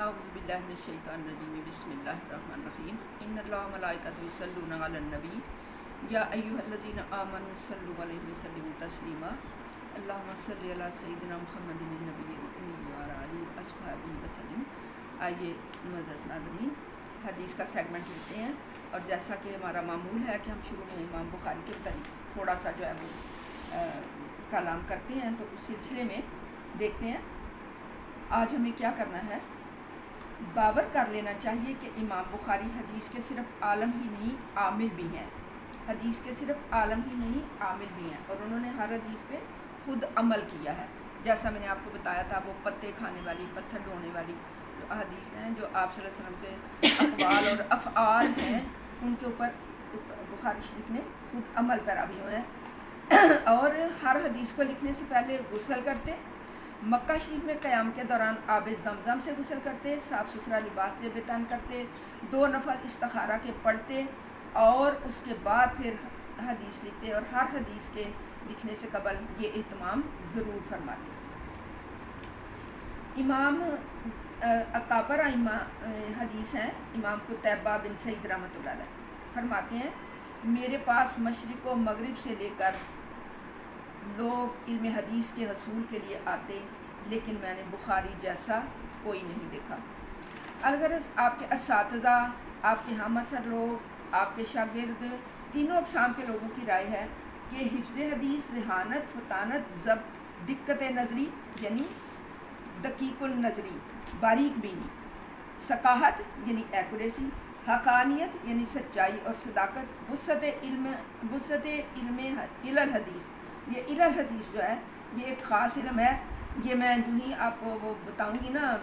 اعوذ باللہ من الشیطان الرجیم بسم اللہ الرحمن الرحیم ان اللہ و ملائکتہ یصلون علی النبی یا ایھا الذین آمنوا صلوا علیہ وسلموا تسلیما اللہم صلی علی سیدنا محمد النبی الامی وعلی آلہ واصحابہ وسلم۔ آئیے معزز ناظرین حدیث کا سیگمنٹ لیتے ہیں، اور جیسا کہ ہمارا معمول ہے کہ ہم شروع میں امام بخاری کے متعلق تھوڑا سا جو ہے وہ کلام کرتے ہیں، تو اس سلسلے میں دیکھتے ہیں آج ہمیں کیا کرنا ہے۔ باور کر لینا چاہیے کہ امام بخاری حدیث کے صرف عالم ہی نہیں عامل بھی ہیں، حدیث کے صرف عالم ہی نہیں عامل بھی ہیں، اور انہوں نے ہر حدیث پہ خود عمل کیا ہے۔ جیسا میں نے آپ کو بتایا تھا، وہ پتے کھانے والی، پتھر ڈھونے والی جو حدیث ہیں، جو آپ صلی اللہ علیہ وسلم کے اقوال اور افعال ہیں، ان کے اوپر بخاری شریف نے خود عمل پیرا بھی ہوئے ہیں، اور ہر حدیث کو لکھنے سے پہلے غسل کرتے، مکہ شریف میں قیام کے دوران آب زمزم سے غسل کرتے، صاف ستھرا لباس سے بتن کرتے، 2 نفل استخارہ کے پڑھتے، اور اس کے بعد پھر حدیث لکھتے، اور ہر حدیث کے لکھنے سے قبل یہ اہتمام ضرور فرماتے۔ امام اکابر ائمہ حدیث ہیں، امام قتیبہ بن سعید رحمۃ اللہ علیہ فرماتے ہیں، میرے پاس مشرق و مغرب سے لے کر لوگ علم حدیث کے حصول کے لیے آتے، لیکن میں نے بخاری جیسا کوئی نہیں دیکھا۔ الغرض آپ کے اساتذہ، آپ کے ہم اثر لوگ، آپ کے شاگرد، تینوں اقسام کے لوگوں کی رائے ہے کہ حفظ حدیث، ذہانت، فطانت، ضبط، دقت نظری یعنی دقیق النظری، باریک بینی، ثقاہت یعنی ایکوریسی، حقانیت یعنی سچائی اور صداقت، وسعت علم الحدیث، یہ الحدیث جو ہے یہ ایک خاص علم ہے۔ یہ میں جو ہی آپ کو وہ بتاؤں گی نا،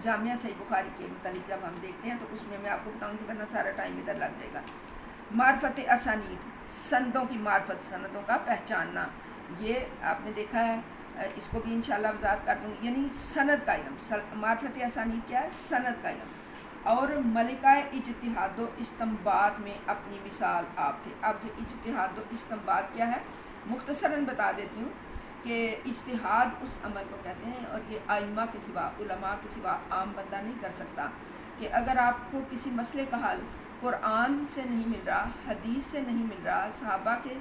جامعہ صحیح بخاری کے متعلق جب ہم دیکھتے ہیں تو اس میں آپ کو بتاؤں گی، ورنہ سارا ٹائم ادھر لگ جائے گا۔ معرفت اسانید، سندوں کی معرفت، سندوں کا پہچاننا، یہ آپ نے دیکھا ہے، اس کو بھی انشاءاللہ وضاحت کر دوں گی، یعنی سند کا علم۔ معرفت اسانید کیا ہے؟ سند کا علم۔ اور ملکہ اجتہاد و استنباط میں اپنی مثال آپ تھے۔ اب یہ اجتہاد و استنباط کیا ہے، مختصراً بتا دیتی ہوں کہ اجتہاد اس عمل کو کہتے ہیں، اور یہ ائمہ کے سوا، علماء کے سوا عام بندہ نہیں کر سکتا، کہ اگر آپ کو کسی مسئلے کا حل قرآن سے نہیں مل رہا، حدیث سے نہیں مل رہا، صحابہ کے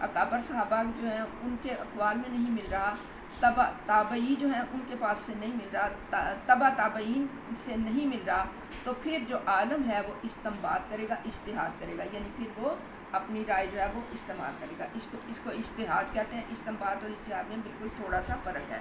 اکابر صحابہ جو ہیں ان کے اقوال میں نہیں مل رہا، تابعی جو ہیں ان کے پاس سے نہیں مل رہا، تبع تابعین سے نہیں مل رہا، تو پھر جو عالم ہے وہ استنباط کرے گا، اجتہاد کرے گا، یعنی پھر وہ اپنی رائے جو ہے وہ استعمال کرے گا۔ اس کو اجتہاد کہتے ہیں۔ استنباط اور اجتہاد میں بالکل تھوڑا سا فرق ہے۔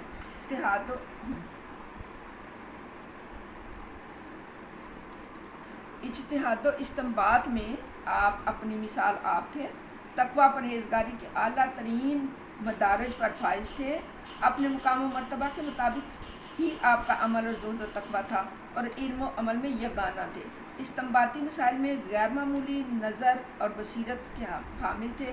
اجتہاد و استنباط میں آپ اپنی مثال آپ تھے، تقویٰ پرہیزگاری کے اعلیٰ ترین مدارج پر فائز تھے، اپنے مقام و مرتبہ کے مطابق ہی آپ کا عمل اور زہد و تقویٰ تھا، اور علم و عمل میں یگانہ تھے۔ استنباطی مسائل میں غیر معمولی نظر اور بصیرت کے حامل تھے،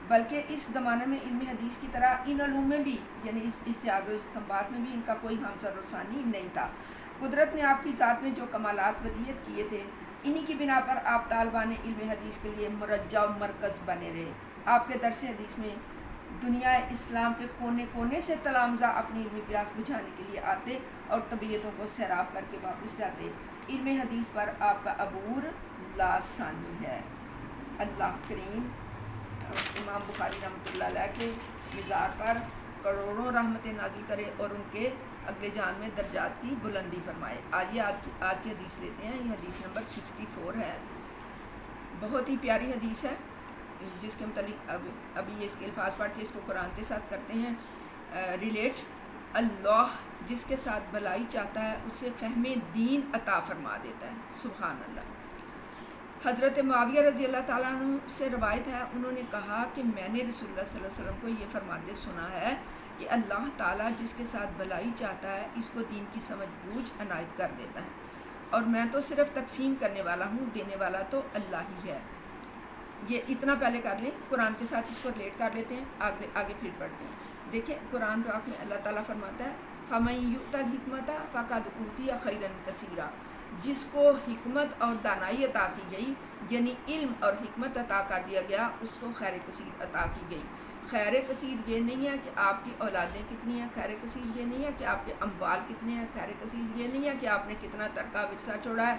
بلکہ اس زمانے میں علم حدیث کی طرح ان علوم میں بھی، یعنی اجتہاد و استنباط میں بھی ان کا کوئی ہمسر اور ثانی نہیں تھا۔ قدرت نے آپ کی ذات میں جو کمالات ودیت کیے تھے، انہی کی بنا پر آپ طالبان علم حدیث کے لیے مرجع و مرکز بنے رہے۔ آپ کے درس حدیث میں دنیا اسلام کے کونے کونے سے تلامذہ اپنی علمی پیاس بجھانے کے لیے آتے اور طبیعتوں کو سیراب کر کے واپس جاتے۔ علم حدیث پر آپ کا عبور لاسانی ہے۔ اللہ کریم امام بخاری رحمۃ اللہ علیہ کے مزار پر کروڑوں رحمتیں نازل کرے، اور ان کے اگلے جہان میں درجات کی بلندی فرمائے۔ آئیے آج کی حدیث لیتے ہیں۔ یہ حدیث نمبر 64 ہے، بہت ہی پیاری حدیث ہے، جس کے متعلق ابھی اس کے الفاظ پڑھ کے اس کو قرآن کے ساتھ کرتے ہیں ریلیٹ۔ اللہ جس کے ساتھ بھلائی چاہتا ہے اسے فہم دین عطا فرما دیتا ہے۔ سبحان اللہ۔ حضرت معاویہ رضی اللہ تعالیٰ عنہ سے روایت ہے، انہوں نے کہا کہ میں نے رسول اللہ صلی اللہ علیہ وسلم کو یہ فرماتے سنا ہے کہ اللہ تعالیٰ جس کے ساتھ بھلائی چاہتا ہے اس کو دین کی سمجھ بوجھ عنایت کر دیتا ہے، اور میں تو صرف تقسیم کرنے والا ہوں، دینے والا تو اللہ ہی ہے۔ یہ اتنا پہلے کر لیں، قرآن کے ساتھ اس کو ریلیٹ کر لیتے ہیں، آگے پھر پڑھتے ہیں۔ دیکھیں قرآن پاک میں اللہ تعالیٰ فرماتا ہے، فَمَن يُؤْتَ الْحِكْمَةَ فَقَدْ أُوتِيَ خَيْرًا كَثِيرًا، جس کو حکمت اور دانائی عطا کی گئی، یعنی علم اور حکمت عطا کر دیا گیا، اس کو خیر کثیر عطا کی گئی۔ خیر کثیر یہ نہیں ہے کہ آپ کی اولادیں کتنی ہیں، خیر کثیر یہ نہیں ہے کہ آپ کے اموال کتنے ہیں، خیر کثیر یہ نہیں ہے کہ آپ نے کتنا ترکہ ورثہ چھوڑا ہے.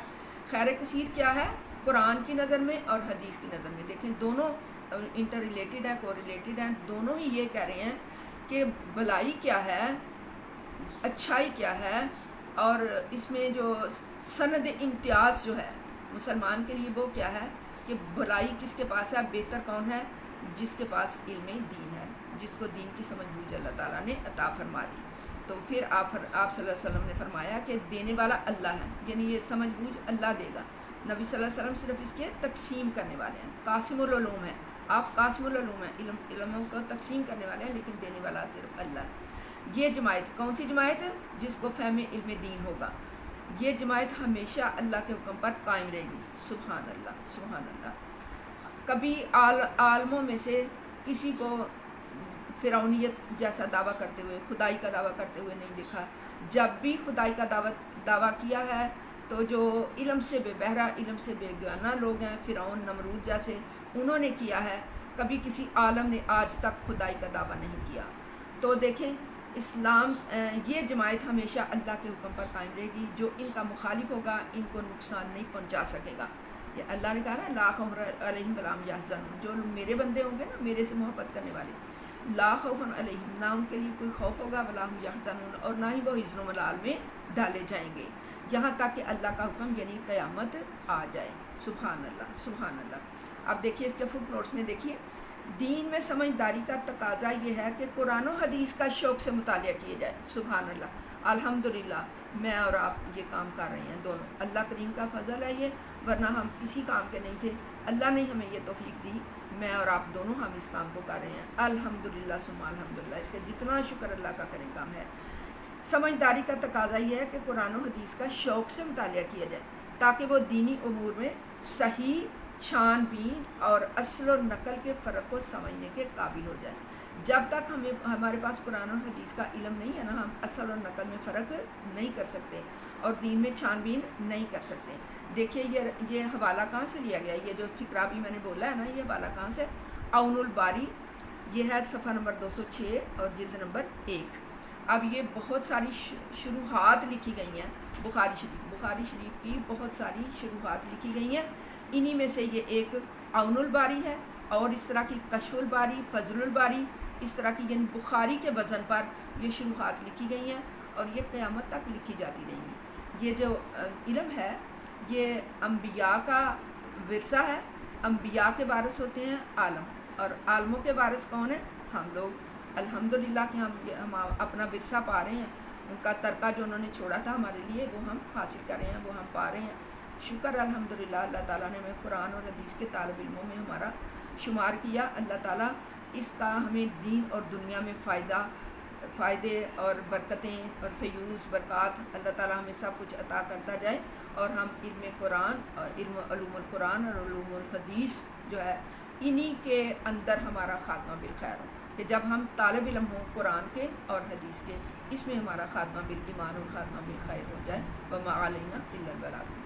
خیر کثیر کیا ہے قرآن کی نظر میں اور حدیث کی نظر میں. دیکھیں دونوں انٹر ریلیٹڈ ہے، کو ریلیٹڈ ہیں. دونوں ہی یہ کہہ رہے ہیں کہ بھلائی کیا ہے، اچھائی کیا ہے، اور اس میں جو سند امتیاز جو ہے مسلمان کے لیے وہ کیا ہے کہ بھلائی کس کے پاس ہے، بہتر کون ہے، جس کے پاس علم دین ہے، جس کو دین کی سمجھ بوجھ اللہ تعالیٰ نے عطا فرما دی. تو پھر آپ صلی اللہ علیہ وسلم نے فرمایا کہ دینے والا اللہ ہے، یعنی یہ سمجھ بوجھ اللہ دے گا. نبی صلی اللہ علیہ وسلم صرف اس کے تقسیم کرنے والے ہیں، قاسم العلوم ہیں. آپ قاسم العلوم ہیں، علموں کو تقسیم کرنے والے ہیں، لیکن دینے والا صرف اللہ ہے. یہ جماعت کون سی جماعت ہے؟ جس کو فہم علم دین ہوگا. یہ جماعت ہمیشہ اللہ کے حکم پر قائم رہے گی. سبحان اللہ سبحان اللہ. کبھی عالموں میں سے کسی کو فرعونیت جیسا دعویٰ کرتے ہوئے، خدائی کا دعویٰ کرتے ہوئے نہیں دیکھا. جب بھی خدائی کا دعویٰ کیا ہے تو جو علم سے بے بہرا، علم سے بے گانہ لوگ ہیں، فرعون، نمرود جیسے، انہوں نے کیا ہے. کبھی کسی عالم نے آج تک خدائی کا دعویٰ نہیں کیا. تو دیکھیں اسلام یہ جماعت ہمیشہ اللہ کے حکم پر قائم رہے گی. جو ان کا مخالف ہوگا ان کو نقصان نہیں پہنچا سکے گا. یہ اللہ نے کہا نا لا خوف علیہم ولا هم یحزنون. جو میرے بندے ہوں گے نا، میرے سے محبت کرنے والے، لا خوف علیہم، نہ ان کے لیے کوئی خوف ہوگا، ولا هم یحزنون، اور نہ ہی وہ حزن و ملال میں ڈالے جائیں گے، یہاں تک کہ اللہ کا حکم یعنی قیامت آ جائے. سبحان اللہ سبحان اللہ. اب دیکھیے اس کے فٹ نوٹس میں دیکھیے، دین میں سمجھداری کا تقاضا یہ ہے کہ قرآن و حدیث کا شوق سے مطالعہ کیے جائے. سبحان اللہ. الحمدللہ میں اور آپ یہ کام کر رہے ہیں دونوں، اللہ کریم کا فضل ہے یہ، ورنہ ہم کسی کام کے نہیں تھے. اللہ نے ہمیں یہ توفیق دی، میں اور آپ دونوں ہم اس کام کو کر رہے ہیں. الحمدللہ ثم الحمدللہ. اس کے جتنا شکر اللہ کا کریں کام ہے. سمجھداری کا تقاضا یہ ہے کہ قرآن و حدیث کا شوق سے مطالعہ کیا جائے تاکہ وہ دینی امور میں صحیح چھان بین اور اصل و نقل کے فرق کو سمجھنے کے قابل ہو جائے. جب تک ہمارے پاس قرآن و حدیث کا علم نہیں ہے نا، ہم اصل اور نقل میں فرق نہیں کر سکتے اور دین میں چھان بین نہیں کر سکتے. دیکھیے یہ حوالہ کہاں سے لیا گیا، یہ جو فقرہ بھی میں نے بولا ہے نا، یہ حوالہ کہاں سے؟ عون الباری، یہ ہے صفحہ نمبر 206 اور جلد نمبر 1. اب یہ بہت ساری شروحات لکھی گئی ہیں بخاری شریف کی بہت ساری شروحات لکھی گئی ہیں. انہی میں سے یہ ایک عون الباری ہے، اور اس طرح کی کشف الباری، فضل الباری، اس طرح کی یعنی بخاری کے وزن پر یہ شروحات لکھی گئی ہیں اور یہ قیامت تک لکھی جاتی رہیں گی. یہ جو علم ہے یہ انبیاء کا ورثہ ہے. انبیاء کے وارث ہوتے ہیں عالم، اور عالموں کے وارث کون ہیں؟ ہم لوگ. الحمدللہ کہ ہم اپنا ورثہ پا رہے ہیں. ان کا ترکہ جو انہوں نے چھوڑا تھا ہمارے لیے وہ ہم حاصل کر رہے ہیں، وہ ہم پا رہے ہیں. شکر الحمدللہ اللہ تعالیٰ نے ہمیں قرآن اور حدیث کے طالب علموں میں ہمارا شمار کیا. اللہ تعالیٰ اس کا ہمیں دین اور دنیا میں فائدے اور برکتیں اور فیوز برکات اللہ تعالیٰ ہمیں سب کچھ عطا کرتا جائے، اور ہم علم قرآن اور علوم القرآن اور علوم الحدیث جو ہے انہی کے اندر ہمارا خاتمہ بالخیر ہو، کہ جب ہم طالب علم ہوں قرآن کے اور حدیث کے، اس میں ہمارا خاتمہ بالایمان اور خاتمہ بالخیر ہو جائے. وما علینا الا البلاغ.